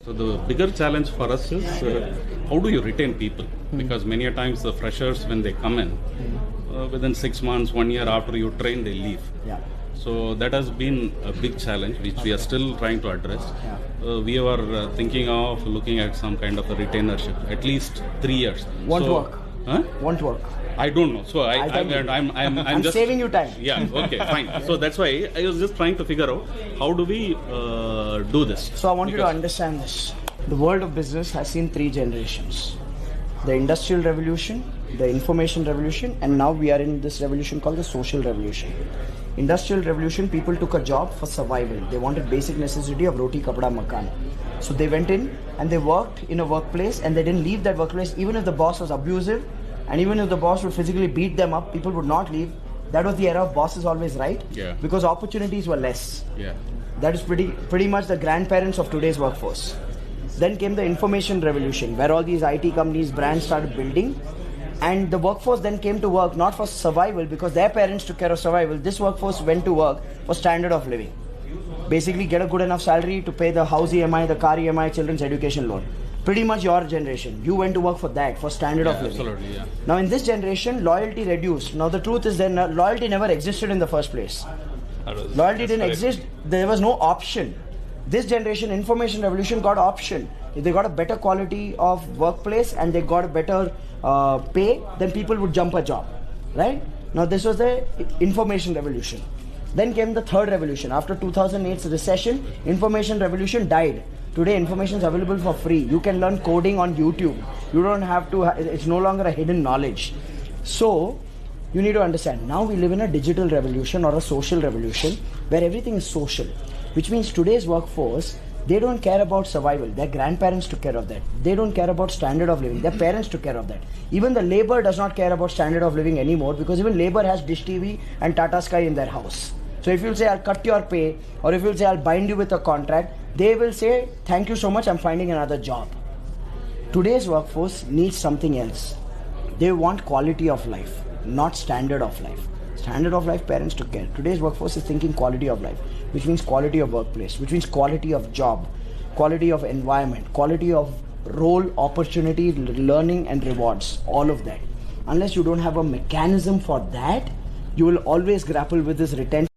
So the bigger challenge for us is how do you retain people? Because many a times the freshers, when they come in, within 6 months, 1 year after you train, they leave. Yeah. So that has been a big challenge which we are still trying to address. We are thinking of looking at some kind of a retainership, at least 3 years. Won't work. Huh? Won't work. I don't know. So I'm just saving you time. Yeah. Okay. Fine. So that's why I was just trying to figure out how do we do this. So I want you to understand this. The world of business has seen 3 generations: the industrial revolution, the information revolution, and now we are in this revolution called the social revolution. Industrial revolution, people took a job for survival. They wanted basic necessity of roti, kapda, makan. So they went in and they worked in a workplace, and they didn't leave that workplace even if the boss was abusive, and even if the boss would physically beat them up, people would not leave. That was the era of boss is always right. Yeah. Because opportunities were less. Yeah. That is pretty much the grandparents of today's workforce. Then came the information revolution, where all these IT companies, brands started building, and the workforce then came to work not for survival because their parents took care of survival. This workforce went to work for standard of living. Basically get a good enough salary to pay the house EMI, the car EMI, children's education loan. Pretty much your generation. You went to work for that, for standard of living. Absolutely, yeah. Now in this generation, loyalty reduced. Now the truth is that loyalty never existed in the first place. Loyalty didn't exist. There was no option. This generation, information revolution, got option. If they got a better quality of workplace and they got a better pay, then people would jump a job, right? Now this was the information revolution. Then came the third revolution. After 2008's recession, information revolution died. Today information is available for free. You can learn coding on YouTube. You don't have to, it's no longer a hidden knowledge. So you need to understand, now we live in a digital revolution or a social revolution where everything is social, which means today's workforce, they don't care about survival. Their grandparents took care of that. They don't care about standard of living. Their parents took care of that. Even the labor does not care about standard of living anymore, because even labor has Dish TV and Tata Sky in their house. So if you'll say, I'll cut your pay, or if you'll say, I'll bind you with a contract, they will say, thank you so much, I'm finding another job. Today's workforce needs something else. They want quality of life, not standard of life. Standard of life, parents took care. Today's workforce is thinking quality of life, which means quality of workplace, which means quality of job, quality of environment, quality of role, opportunity, learning and rewards, all of that. Unless you don't have a mechanism for that, you will always grapple with this retention.